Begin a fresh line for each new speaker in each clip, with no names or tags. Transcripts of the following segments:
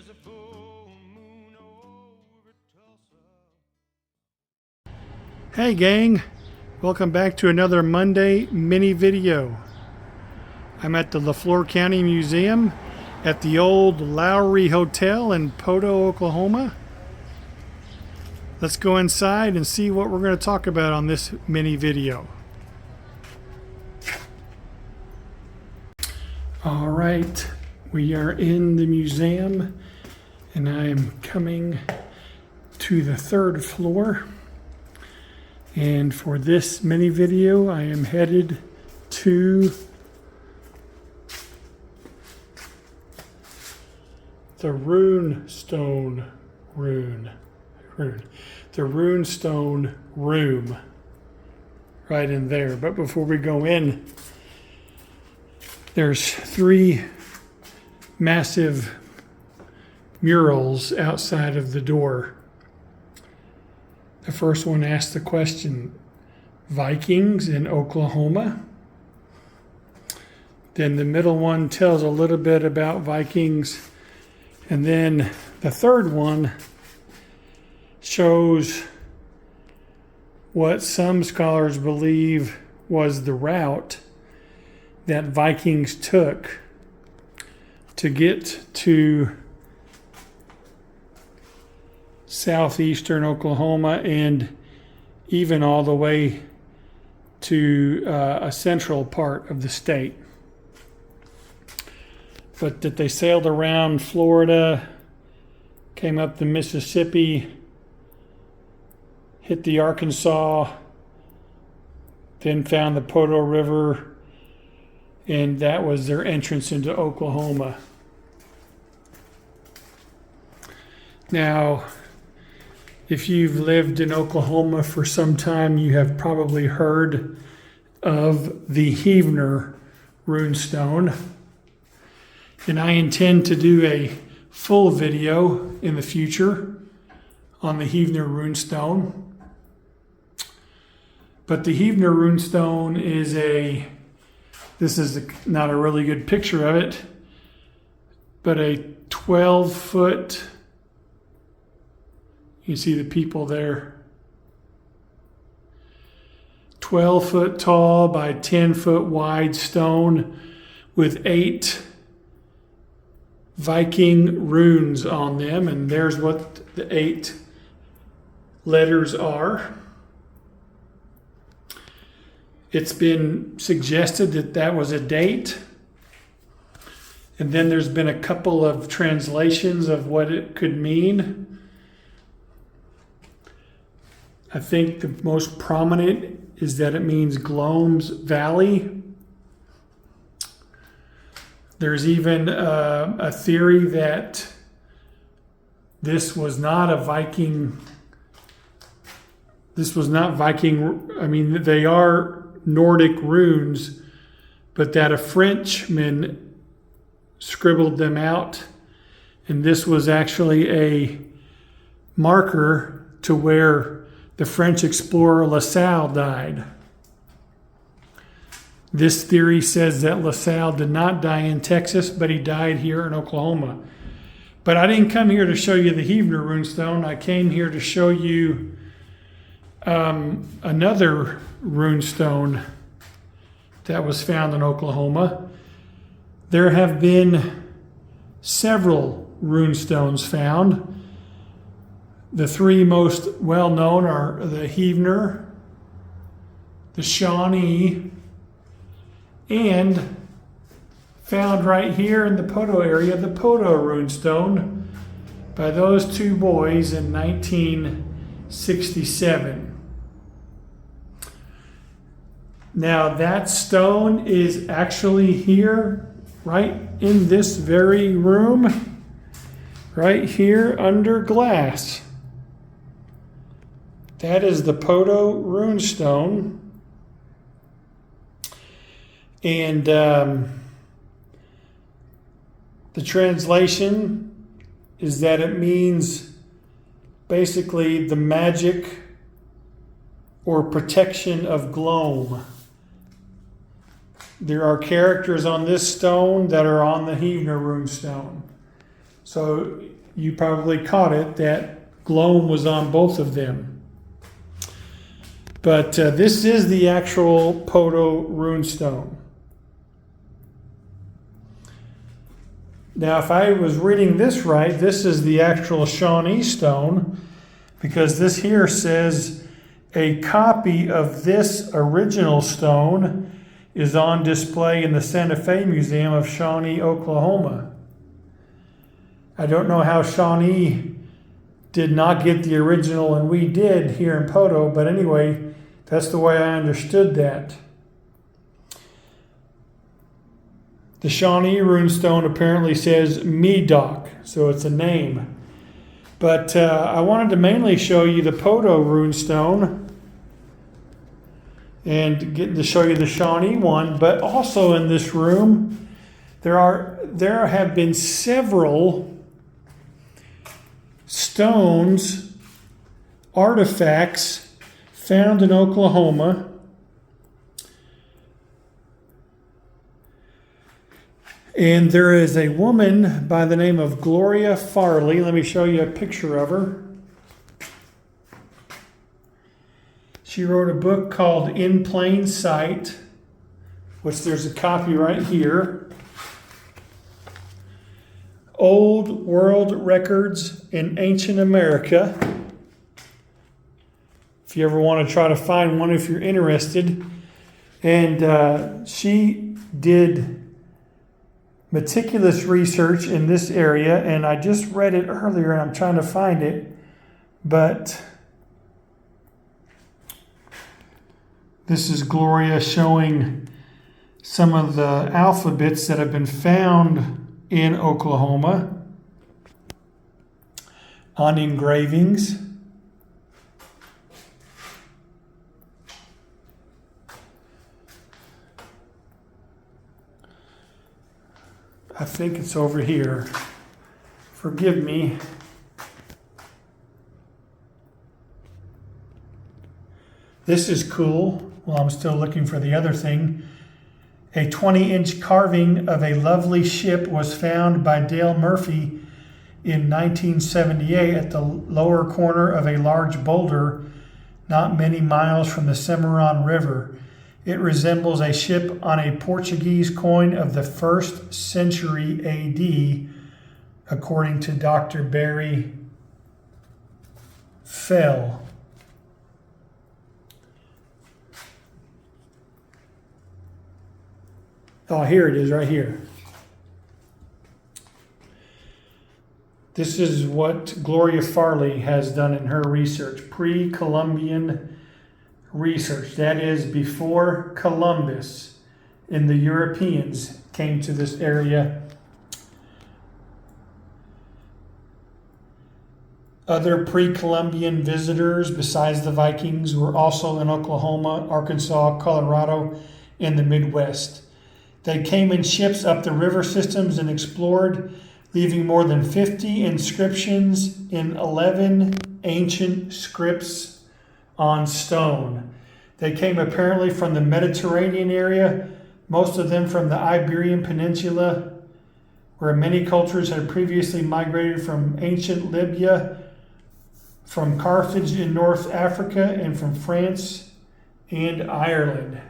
There's a full moon over Tulsa.
Hey gang, welcome back to another Monday mini video. I'm at the Leflore County Museum at the old Lowry Hotel in Poto, Oklahoma. Let's go inside and see what we're going to talk about on this mini video. All right, we are in the museum and I am coming to the third floor. And for this mini video, I am headed to the runestone room right in there. But before we go in, there's three massive murals outside of the door. The first one asks the question, Vikings in Oklahoma. Then the middle one tells a little bit about Vikings. And then the third one shows what some scholars believe was the route that Vikings took to get to southeastern Oklahoma and even all the way to a central part of the state. But that they sailed around Florida, came up the Mississippi, hit the Arkansas, then found the Poto River, and that was their entrance into Oklahoma. Now, if you've lived in Oklahoma for some time, you have probably heard of the Heavener runestone. And I intend to do a full video in the future on the Heavener runestone. But the Heavener runestone is not a really good picture of it, but a 12-foot, you see the people there, 12-foot tall by 10-foot wide stone with 8 Viking runes on them, and there's what the 8 letters are. It's been suggested that that was a date, and then there's been a couple of translations of what it could mean. I think the most prominent is that it means Gloam's Valley. There's even a theory that this was not Viking. I mean, they are Nordic runes, but that a Frenchman scribbled them out, and this was actually a marker to where the French explorer La Salle died. This theory says that La Salle did not die in Texas, but he died here in Oklahoma. But I didn't come here to show you the Heavener runestone. I came here to show you another runestone that was found in Oklahoma. There have been several runestones found. The three most well-known are the Heavener, the Shawnee, and found right here in the Poto area, the Poto runestone by those two boys in 1967. Now that stone is actually here, right in this very room, right here under glass. That is the Poto runestone. And the translation is that it means basically the magic or protection of Gloam. There are characters on this stone that are on the Heavener runestone. So you probably caught it, that gloam was on both of them. But this is the actual Poto runestone. Now, if I was reading this right, this is the actual Shawnee stone, because this here says a copy of this original stone is on display in the Santa Fe Museum of Shawnee, Oklahoma. I don't know how Shawnee did not get the original and we did here in Poto, but anyway, that's the way I understood that. The Shawnee runestone apparently says Medoc, so it's a name. But I wanted to mainly show you the Poto runestone and get to show you the Shawnee one, but also in this room there have been several stones, artifacts found in Oklahoma. And there is a woman by the name of Gloria Farley. Let me show you a picture of her. She wrote a book called In Plain Sight, which there's a copy right here. Old World Records in Ancient America. If you ever want to try to find one, if you're interested. And she did meticulous research in this area, and I just read it earlier and I'm trying to find it, but this is Gloria showing some of the alphabets that have been found in Oklahoma on engravings. I think it's over here. Forgive me. This is cool. Well, I'm still looking for the other thing. A 20-inch carving of a lovely ship was found by Dale Murphy in 1978 at the lower corner of a large boulder not many miles from the Cimarron River. It resembles a ship on a Portuguese coin of the 1st century AD, according to Dr. Barry Fell. Oh, here it is, right here. This is what Gloria Farley has done in her research, pre-Columbian research. That is before Columbus and the Europeans came to this area. Other pre-Columbian visitors besides the Vikings were also in Oklahoma, Arkansas, Colorado, and the Midwest. They came in ships up the river systems and explored, leaving more than 50 inscriptions in 11 ancient scripts on stone. They came apparently from the Mediterranean area, most of them from the Iberian Peninsula, where many cultures had previously migrated from ancient Libya, from Carthage in North Africa, and from France and Ireland.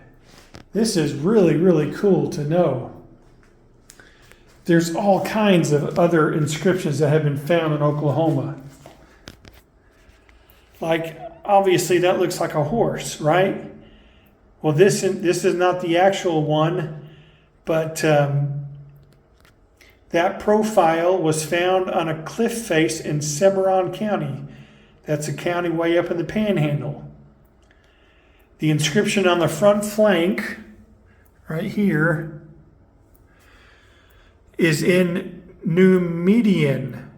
This is really, really cool to know. There's all kinds of other inscriptions that have been found in Oklahoma. Like, obviously that looks like a horse, right? Well, this is not the actual one, but that profile was found on a cliff face in Cimarron County. That's a county way up in the Panhandle. The inscription on the front flank, right here, is in Numidian,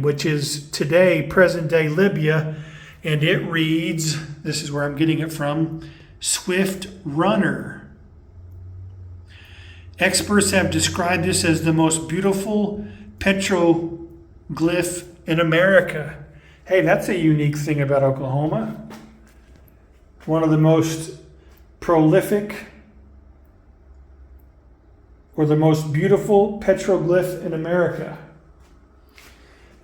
which is today present-day Libya, and it reads, this is where I'm getting it from, Swift Runner. Experts have described this as the most beautiful petroglyph in America. Hey, that's a unique thing about Oklahoma. One of the most prolific or the most beautiful petroglyph in America.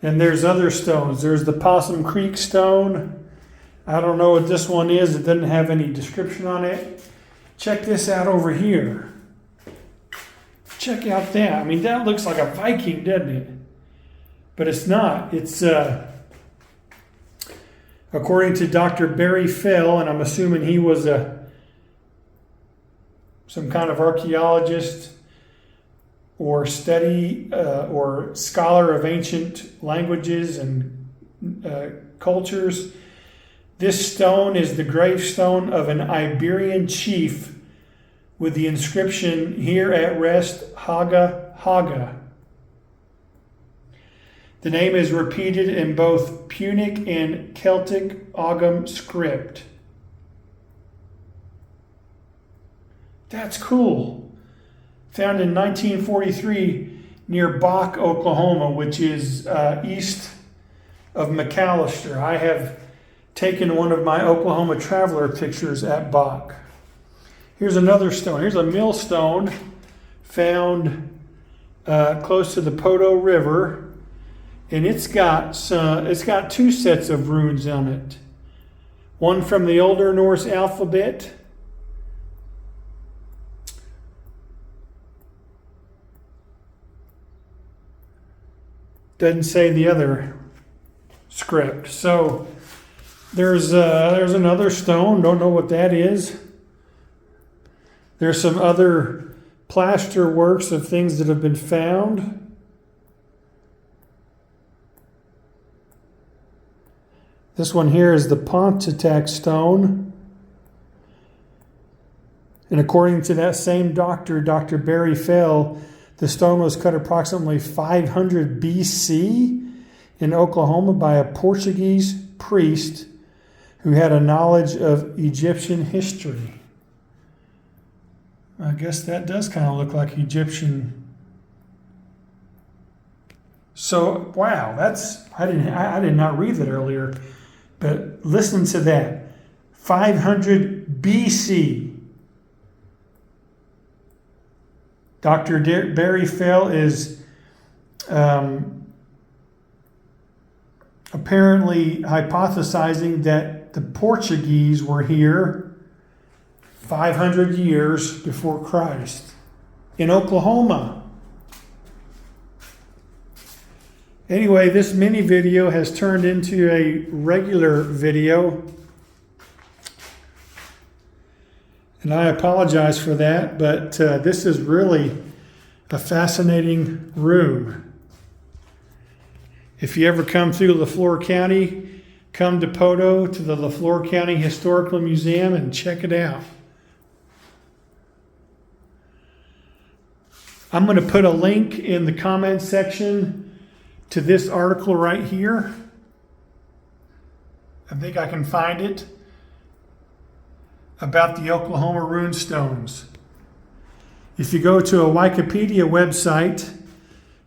And there's other stones. There's the Possum Creek stone. I don't know what this one is. It doesn't have any description on it. Check this out over here. Check out that. I mean, that looks like a Viking, doesn't it? But it's not. It's, according to Dr. Barry Fell, and I'm assuming he was some kind of archaeologist or or scholar of ancient languages and cultures. This stone is the gravestone of an Iberian chief with the inscription, "Here at rest, Haga Haga." The name is repeated in both Punic and Celtic Ogham script. That's cool. Found in 1943 near Bach, Oklahoma, which is east of McAllister. I have taken one of my Oklahoma traveler pictures at Bach. Here's another stone. Here's a millstone found close to the Poto River, and it's got two sets of runes on it. One from the Older Norse alphabet. Doesn't say the other script. So there's another stone. Don't know what that is. There's some other plaster works of things that have been found. This one here is the Pontiac stone. And according to that same doctor, Dr. Barry Fell, the stone was cut approximately 500 BC in Oklahoma by a Portuguese priest who had a knowledge of Egyptian history. I guess that does kind of look like Egyptian. So, wow, I did not read that earlier, but listen to that. 500 BC. Dr. Barry Fell is apparently hypothesizing that the Portuguese were here 500 years before Christ in Oklahoma. Anyway, this mini video has turned into a regular video, and I apologize for that, but this is really a fascinating room. If you ever come through Leflore County, come to Poto, to the Leflore County Historical Museum, and check it out. I'm going to put a link in the comment section to this article right here. I think I can find it, about the Oklahoma rune stones. If you go to a Wikipedia website,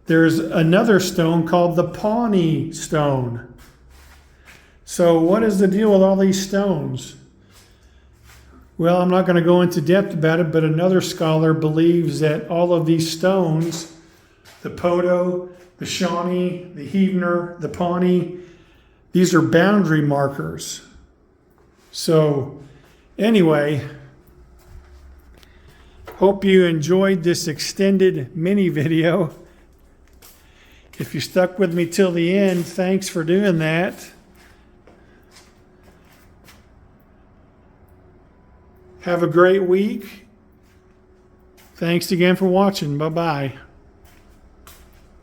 there's another stone called the Pawnee stone. So what is the deal with all these stones? Well, I'm not going to go into depth about it, but another scholar believes that all of these stones, the Poto, the Shawnee, the Heavener, the Pawnee, these are boundary markers. So anyway, hope you enjoyed this extended mini video. If you stuck with me till the end, thanks for doing that. Have a great week. Thanks again for watching. Bye-bye.